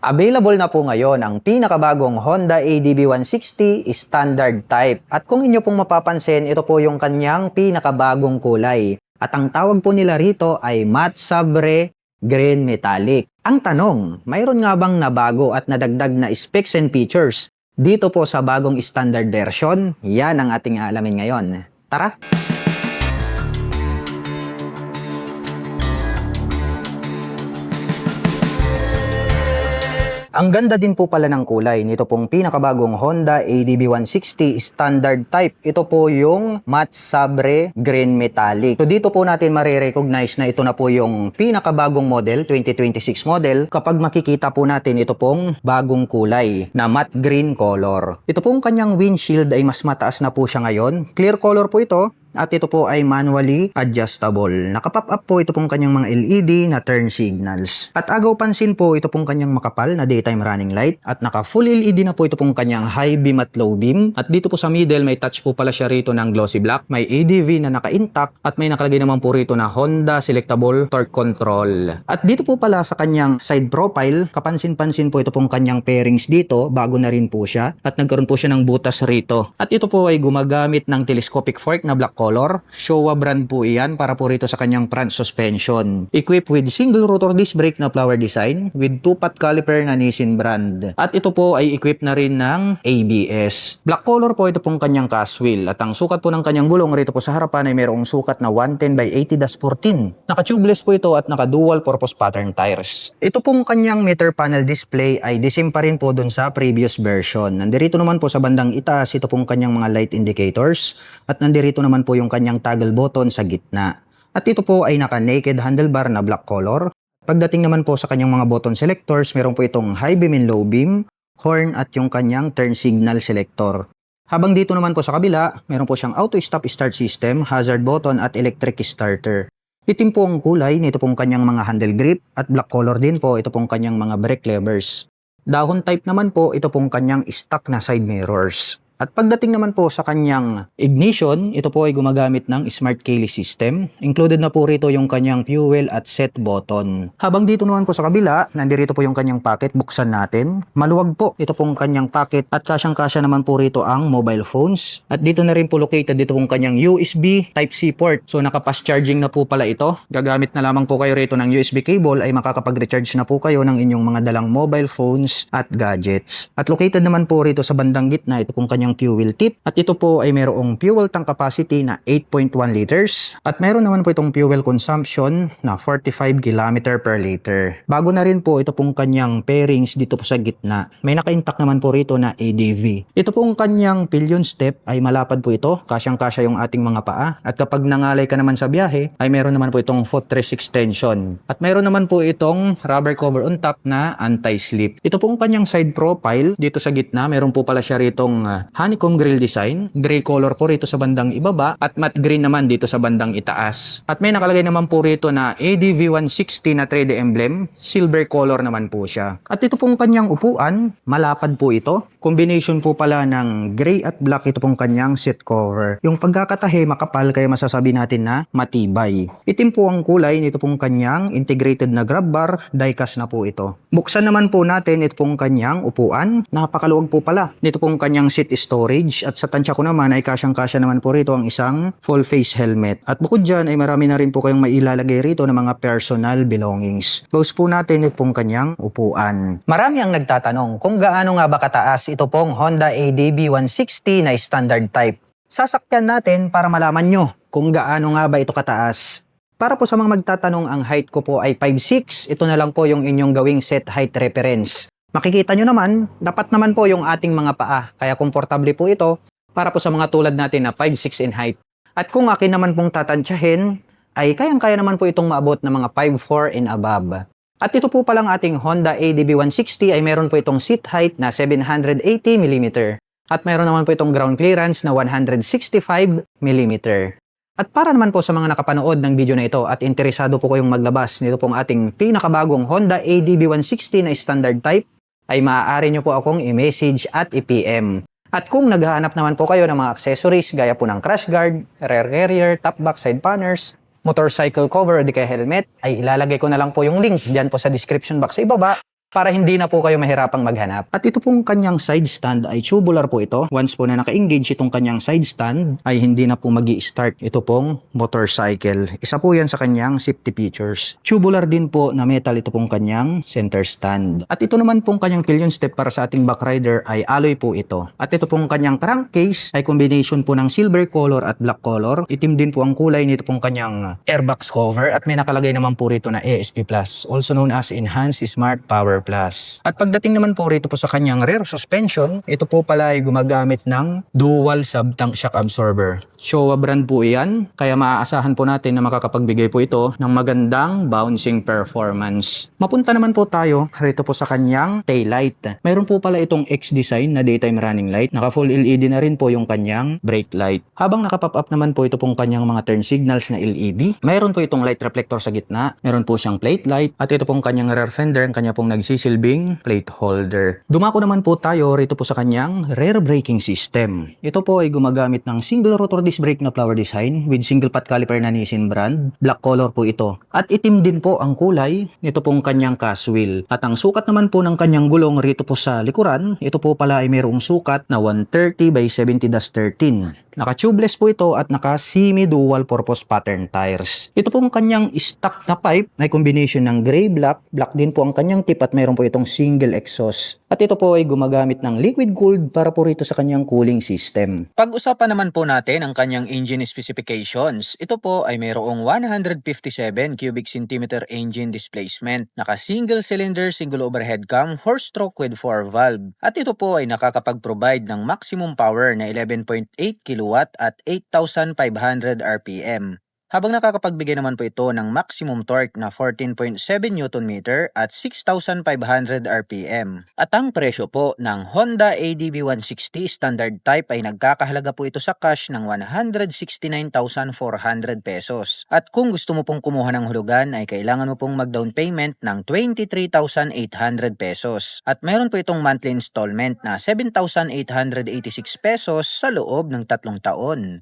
Available na po ngayon ang pinakabagong Honda ADB 160 Standard Type. At kung inyo pong mapapansin, ito po yung kanyang pinakabagong kulay. At ang tawag po nila rito ay Matte Sabre Green Metallic. Ang tanong, mayroon nga bang nabago at nadagdag na specs and features dito po sa bagong standard version? Yan ang ating aalamin ngayon. Tara! Ang ganda din po pala ng kulay nito pong pinakabagong Honda ADB 160 Standard Type. Ito po yung Matte Sabre Green Metallic. So dito po natin marirecognize na ito na po yung pinakabagong model, 2026 model, kapag makikita po natin ito pong bagong kulay na matte green color. Ito pong kanyang windshield ay mas mataas na po siya ngayon. Clear color po ito. At ito po ay manually adjustable. Nakapop up po ito pong kanyang mga LED na turn signals. At agaw pansin po ito pong kanyang makapal na daytime running light. At naka full LED na po ito pong kanyang high beam at low beam. At dito po sa middle may touch po pala siya rito ng glossy black. May ADV na naka-intact. At may nakalagay naman po rito na Honda Selectable Torque Control. At dito po pala sa kanyang side profile, kapansin-pansin po ito pong kanyang pairings dito. Bago na rin po siya. At nagkaroon po siya ng butas rito. At ito po ay gumagamit ng telescopic fork na black color. Showa brand po iyan para po rito sa kanyang front suspension. Equipped with single rotor disc brake na flower design with 2-pot caliper na Nissin brand. At ito po ay equipped na rin ng ABS. Black color po ito pong kanyang cast wheel. At ang sukat po ng kanyang gulong rito po sa harapan ay mayroong sukat na 110 by 80-14. Naka-tubeless po ito at naka-dual purpose pattern tires. Ito pong kanyang meter panel display ay disim pa rin po dun sa previous version. Nandirito naman po sa bandang itaas ito pong kanyang mga light indicators. At nandirito naman po yung kanyang toggle button sa gitna. At ito po ay naka-naked handlebar na black color. Pagdating naman po sa kanyang mga button selectors, meron po itong high beam and low beam, horn at yung kanyang turn signal selector. Habang dito naman po sa kabila, meron po siyang auto stop start system, hazard button at electric starter. Itim po ang kulay nito pong kanyang mga handle grip at black color din po ito pong kanyang mga brake levers. Dahon type naman po ito pong kanyang stock na side mirrors. At pagdating naman po sa kanyang ignition, ito po ay gumagamit ng smart keyless system. Included na po rito yung kanyang fuel at set button. Habang dito naman po sa kabila, nandirito po yung kanyang pocket, buksan natin. Maluwag po ito pong kanyang pocket at kasyang-kasya naman po rito ang mobile phones. At dito na rin po located dito pong kanyang USB Type-C port. So naka-fast charging na po pala ito. Gagamit na lamang po kayo rito ng USB cable ay makakapag-recharge na po kayo ng inyong mga dalang mobile phones at gadgets. At located naman po rito sa bandang gitna ito pong kanyang fuel tip at ito po ay mayroong fuel tank capacity na 8.1 liters at mayroon naman po itong fuel consumption na 45 km per liter. Bago na rin po ito pong kanyang pairings dito po sa gitna. May naka-intact naman po rito na ADV. Ito pong kanyang pillion step ay malapad po ito, kasyang-kasya yung ating mga paa at kapag nangalay ka naman sa biyahe ay mayroon naman po itong footrest extension at mayroon naman po itong rubber cover on top na anti-slip. Ito pong kanyang side profile dito sa gitna, mayroon po pala siya ritong honeycomb grill design, gray color po rito sa bandang ibaba at matte green naman dito sa bandang itaas. At may nakalagay naman po rito na ADV 160 na 3D emblem, silver color naman po siya. At ito pong kanyang upuan, malapad po ito. Combination po pala ng gray at black ito pong kanyang seat cover. Yung pagkakatahi makapal kaya masasabi natin na matibay. Itim po ang kulay nito pong kanyang integrated na grab bar, die-cast na po ito. Buksan naman po natin ito pong kanyang upuan. Napakaluwag po pala nito pong kanyang seat storage at sa tansya ko naman ay kasyang-kasya naman po rito ang isang full face helmet. At bukod dyan ay marami na rin po kayong mailalagay rito ng mga personal belongings. Close po natin ito pong kanyang upuan. Marami ang nagtatanong kung gaano nga ba kataas ito pong Honda ADB 160 na standard type. Sasakyan natin para malaman nyo kung gaano nga ba ito kataas. Para po sa mga magtatanong, ang height ko po ay 5'6". Ito na lang po yung inyong gawing set height reference. Makikita nyo naman, dapat naman po yung ating mga paa. Kaya komportable po ito para po sa mga tulad natin na 5'6" in height. At kung akin naman pong tatansyahin, ay kayang-kaya naman po itong maabot na mga 5'4" and above. At ito po palang ating Honda ADB 160 ay meron po itong seat height na 780mm. At meron naman po itong ground clearance na 165mm. At para naman po sa mga nakapanood ng video na ito at interesado po kayong maglabas nito pong ating pinakabagong Honda ADB 160 na standard type, ay maaari nyo po akong i-message at i-PM. At kung naghahanap naman po kayo ng mga accessories gaya po ng crash guard, rear carrier, top back side panners, motorcycle cover o di kaya helmet, ay ilalagay ko na lang po yung link dyan po sa description box sa ibaba para hindi na po kayo mahirapang maghanap. At ito pong kanyang side stand ay tubular po ito. Once po na naka-engage itong kanyang side stand ay hindi na po magi-start ito pong motorcycle. Isa po yan sa kanyang safety features. Tubular din po na metal ito pong kanyang center stand. At ito naman pong kanyang pillion step para sa ating backrider ay alloy po ito. At ito pong kanyang crankcase ay combination po ng silver color at black color. Itim din po ang kulay nito pong kanyang airbox cover at may nakalagay naman po rito na ASP Plus, also known as Enhanced Smart Power Plus. At pagdating naman po rito po sa kanyang rear suspension, ito po pala ay gumagamit ng dual sub-tank shock absorber. Showa brand po iyan, kaya maaasahan po natin na makakapagbigay po ito ng magandang bouncing performance. Mapunta naman po tayo rito po sa kanyang taillight. Mayroon po pala itong X-Design na daytime running light. Naka full LED na rin po yung kanyang brake light. Habang nakapop up naman po ito pong kanyang mga turn signals na LED. Mayroon po itong light reflector sa gitna. Mayroon po siyang plate light. At ito pong kanyang rear fender, ang kanya pong nagsisilbing plate holder. Dumako naman po tayo rito po sa kanyang rear braking system. Ito po ay gumagamit ng single rotor disc brake na flower design with single pot caliper na Nissin brand. Black color po ito. At itim din po ang kulay nito pong kanyang cast wheel. At ang sukat naman po ng kanyang gulong rito po sa likuran, ito po pala ay mayroong sukat na 130 by 70-13. Naka-tubeless po ito at naka-semi-dual purpose pattern tires. Ito pong kanyang stock na pipe ay combination ng gray-black. Black din po ang kanyang tip at mayroon po itong single exhaust. At ito po ay gumagamit ng liquid cooled para po rito sa kanyang cooling system. Pag-usapan naman po natin ang kanyang engine specifications. Ito po ay mayroong 157 cubic centimeter engine displacement. Naka-single cylinder, single overhead cam, 4-stroke with 4 valve. At ito po ay nakakapag-provide ng maximum power na 11.8 kW at 8,500 RPM. Habang nakakapagbigay naman po ito ng maximum torque na 14.7 Nm at 6,500 RPM. At ang presyo po ng Honda ADB 160 standard type ay nagkakahalaga po ito sa cash ng 169,400 pesos. At kung gusto mo pong kumuha ng hulugan ay kailangan mo pong mag-down payment ng 23,800 pesos. At meron po itong monthly installment na 7,886 pesos sa loob ng 3 taon.